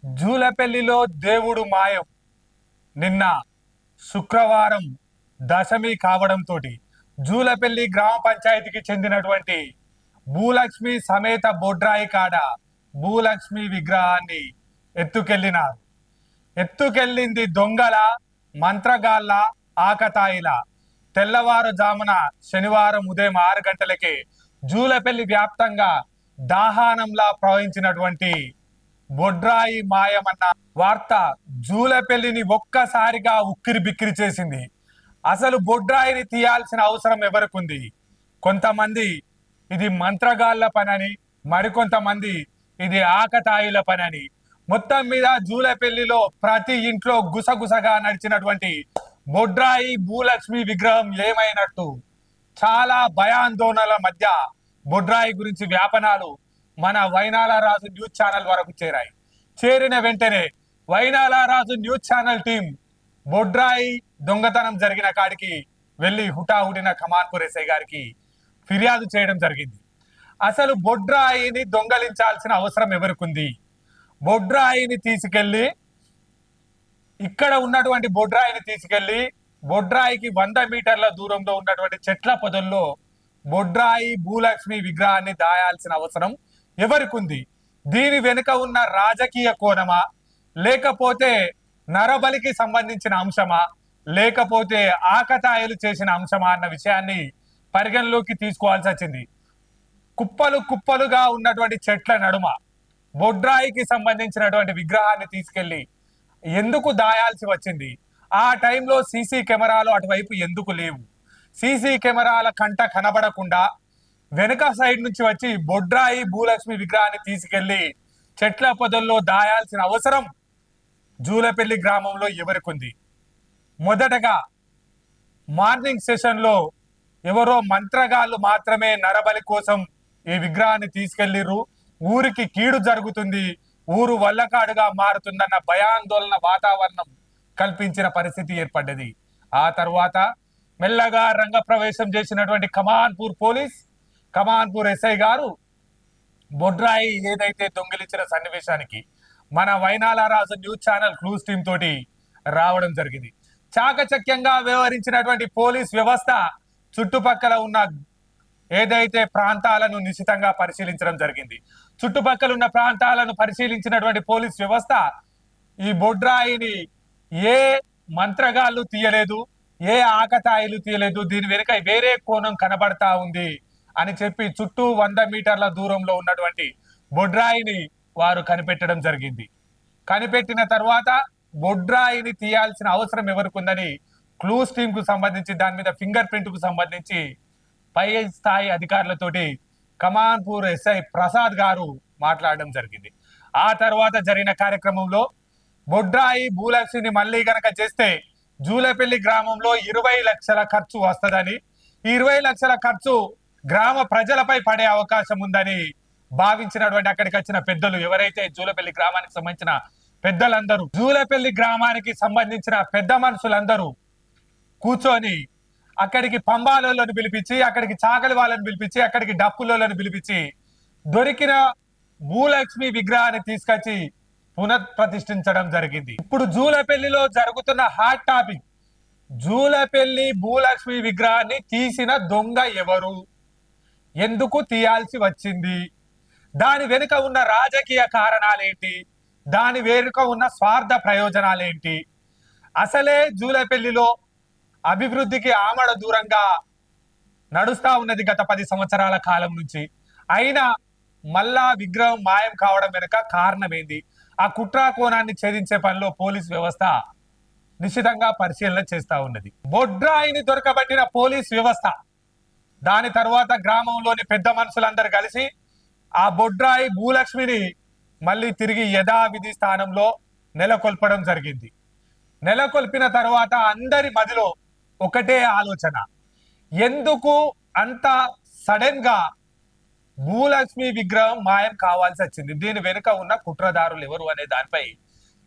జూలపల్లిలో దేవుడు మాయం. నిన్న శుక్రవారం దశమి కావడంతో జూలపల్లి గ్రామ పంచాయతీకి చెందినటువంటి భూలక్ష్మి సమేత బొడ్రాయి కాడ భూలక్ష్మి విగ్రహాన్ని ఎత్తుకెళ్లినారు. ఎత్తుకెళ్ళింది దొంగల, మంత్రగాళ్ళ, ఆకతాయిల. తెల్లవారుజామున శనివారం ఉదయం 6 గంటలకే జూలపల్లి వ్యాప్తంగా దాహానంలా ప్రవహించినటువంటి బొడ్రాయి మాయమన్న వార్త జూలపల్లిని ఒక్కసారిగా ఉక్కిరి బిక్కిరి చేసింది. అసలు బొడ్రాయిని తీయాల్సిన అవసరం ఎవరికుంది? కొంతమంది ఇది మంత్రగాళ్ళ పనని, మరికొంతమంది ఇది ఆకతాయిల పనని. మొత్తం మీద జూలపల్లిలో ప్రతి ఇంట్లో గుసగుసగా నడిచినటువంటి బొడ్రాయి భూలక్ష్మి విగ్రహం ఏమైనట్టు చాలా భయాందోళనల మధ్య బొడ్రాయి గురించి వ్యాపనాలు మన వైనాల రాజు న్యూస్ ఛానల్ వరకు చేరాయి. చేరిన వెంటనే వైనాల రాజు న్యూస్ ఛానల్ టీం బొడ్రాయి దొంగతనం జరిగిన కాడికి వెళ్లి హుటాహుటిన కమాన్పూర్ ఎస్ఐ గారికి ఫిర్యాదు చేయడం జరిగింది. అసలు బొడ్రాయిని దొంగలించాల్సిన అవసరం ఎవరికుంది? బొడ్రాయిని తీసుకెళ్లి ఇక్కడ ఉన్నటువంటి బొడ్రాయిని తీసుకెళ్లి బొడ్రాయికి 100 మీటర్ల దూరంలో ఉన్నటువంటి చెట్ల పొదల్లో బొడ్రాయి భూలక్ష్మి విగ్రహాన్ని దాయాల్సిన అవసరం ఎవరికుంది? దీని వెనుక ఉన్న రాజకీయ కోణమా, లేకపోతే నరబలికి సంబంధించిన అంశమా, లేకపోతే ఆకతాయిలు చేసిన అంశమా అన్న విషయాన్ని పరిగణలోకి తీసుకోవాల్సి వచ్చింది. కుప్పలు కుప్పలుగా ఉన్నటువంటి చెట్ల నడుమ బొడ్రాయికి సంబంధించినటువంటి విగ్రహాన్ని తీసుకెళ్లి ఎందుకు దాయాల్సి వచ్చింది? ఆ టైంలో సీసీ కెమెరాలు అటువైపు ఎందుకు లేవు? సీసీ కెమెరాల కంట కనబడకుండా వెనుక సైడ్ నుంచి వచ్చి బొడ్రాయి భూలక్ష్మి విగ్రహాన్ని తీసుకెళ్లి చెట్ల పొదల్లో దాయాల్సిన అవసరం జూలపల్లి గ్రామంలో ఎవరికుంది? మొదటగా మార్నింగ్ సెషన్ లో ఎవరో మంత్రగాళ్ళు మాత్రమే నరబలి కోసం ఈ విగ్రహాన్ని తీసుకెళ్లిర్రు, ఊరికి కీడు జరుగుతుంది, ఊరు వల్లకాడుగా మారుతుందన్న భయాందోళన వాతావరణం కల్పించిన పరిస్థితి ఏర్పడ్డది. ఆ తర్వాత మెల్లగా రంగప్రవేశం చేసినటువంటి కమాన్పూర్ ఎస్ఐ గారు బొడ్రాయి ఏదైతే దొంగిలించిన సన్నివేశానికి మన వైనాల రాజు న్యూస్ ఛానల్ క్లూస్ టీమ్ తోటి రావడం జరిగింది. చాకచక్యంగా వ్యవహరించినటువంటి పోలీస్ వ్యవస్థ చుట్టుపక్కల ఉన్న ఏదైతే ప్రాంతాలను నిశితంగా పరిశీలించడం జరిగింది. చుట్టుపక్కల ఉన్న ప్రాంతాలను పరిశీలించినటువంటి పోలీస్ వ్యవస్థ ఈ బొడ్రాయిని ఏ మంత్రగాళ్ళు తీయలేదు, ఏ ఆకతాయిలు తీయలేదు, దీని వెనుక వేరే కోణం కనబడతా ఉంది అని చెప్పి చుట్టూ 100 మీటర్ల దూరంలో ఉన్నటువంటి బొడ్రాయిని వారు కనిపెట్టడం జరిగింది. కనిపెట్టిన తర్వాత బొడ్రాయిని తీయాల్సిన అవసరం ఎవరికుందని క్లూస్ టీమ్ కు సంబంధించి దాని మీద ఫింగర్ ప్రింట్ కు సంబంధించి పై స్థాయి అధికారులతోటి కమాన్పూర్ ఎస్ఐ ప్రసాద్ గారు మాట్లాడడం జరిగింది. ఆ తర్వాత జరిగిన కార్యక్రమంలో బొడ్రాయి భూలక్ష్మిని మళ్ళీ గనక చేస్తే జూలపల్లి గ్రామంలో 20 లక్షల ఖర్చు వస్తుందని, ఈ 20 లక్షల ఖర్చు గ్రామ ప్రజలపై పడే అవకాశం ఉందని భావించినటువంటి అక్కడికి వచ్చిన పెద్దలు, ఎవరైతే జూలపల్లి గ్రామానికి సంబంధించిన పెద్దలందరూ, జూలపల్లి గ్రామానికి సంబంధించిన పెద్ద మనుషులందరూ కూర్చొని అక్కడికి పంబాలను పిలిపించి, అక్కడికి చాకలి వాళ్ళని పిలిపించి, అక్కడికి డప్పులను పిలిపించి దొరికిన భూలక్ష్మి విగ్రహాన్ని తీసుకొచ్చి పునఃప్రతిష్ఠించడం జరిగింది. ఇప్పుడు జూలపల్లిలో జరుగుతున్న హాట్ టాపిక్, జూలపల్లి భూలక్ష్మి విగ్రహాన్ని తీసిన దొంగ ఎవరు, ఎందుకు తీయాల్సి వచ్చింది, దాని వెనుక ఉన్న రాజకీయ కారణాలేంటి, దాని వెనుక ఉన్న స్వార్థ ప్రయోజనాలేంటి? అసలే జూలపల్లిలో అభివృద్ధికి ఆమడ దూరంగా నడుస్తా ఉన్నది గత 10 సంవత్సరాల కాలం నుంచి. అయినా మళ్ళా విగ్రహం మాయం కావడం వెనుక కారణం ఏంది? ఆ కుట్రా కోణాన్ని ఛేదించే పనిలో పోలీస్ వ్యవస్థ నిశ్చితంగా పరిశీలన చేస్తా ఉన్నది. బొడ్రాయిని దొరకబట్టిన పోలీస్ వ్యవస్థ దాని తర్వాత గ్రామంలోని పెద్ద మనుషులందరూ కలిసి ఆ బొడ్రాయి భూలక్ష్మిని మళ్ళీ తిరిగి యథావిధి స్థానంలో నెలకొల్పడం జరిగింది. నెలకొల్పిన తర్వాత అందరి మదిలో ఒకటే ఆలోచన, ఎందుకు అంత సడన్ గా భూలక్ష్మి విగ్రహం మాయం కావాల్సి వచ్చింది, దీని వెనుక ఉన్న కుట్రదారులు ఎవరు అనే దానిపై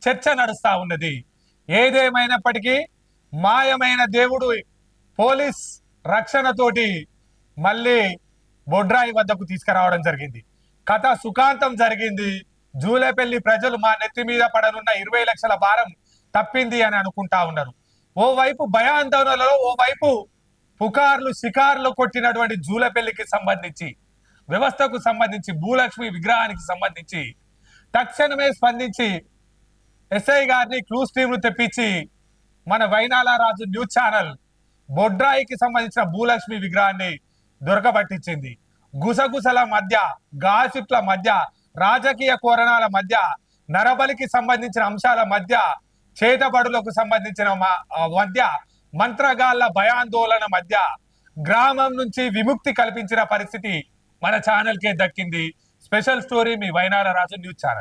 చర్చ నడుస్తా ఉన్నది. ఏదేమైనప్పటికీ మాయమైన దేవుడు పోలీస్ రక్షణతోటి మళ్ళీ బొడ్రాయి వద్దకు తీసుకురావడం జరిగింది. కథ సుఖాంతం జరిగింది. జూలేపల్లి ప్రజలు మా నెత్తి మీద పడనున్న 20 లక్షల భారం తప్పింది అని అనుకుంటా ఉన్నారు. ఓవైపు భయాందోళనలో, ఓవైపు పుకార్లు షికార్లు కొట్టినటువంటి జూలపల్లికి సంబంధించి, వ్యవస్థకు సంబంధించి, భూలక్ష్మి విగ్రహానికి సంబంధించి తక్షణమే స్పందించి ఎస్ఐ గారిని క్లూస్ టీమ్ ను తెప్పించి మన వైనాల రాజు న్యూస్ ఛానల్ బొడ్రాయికి సంబంధించిన భూలక్ష్మి విగ్రహాన్ని దొరకబట్టించింది. గుసగుసల మధ్య, గాసిప్ల మధ్య, రాజకీయ కోరణాల మధ్య, నరబలికి సంబంధించిన అంశాల మధ్య, చేతబడులకు సంబంధించిన మధ్య, మంత్రగాళ్ల భయాందోళన మధ్య గ్రామం నుంచి విముక్తి కల్పించిన పరిస్థితి మన ఛానల్ కే దక్కింది. స్పెషల్ స్టోరీ మీ వైనాల రాజు న్యూస్ ఛానల్.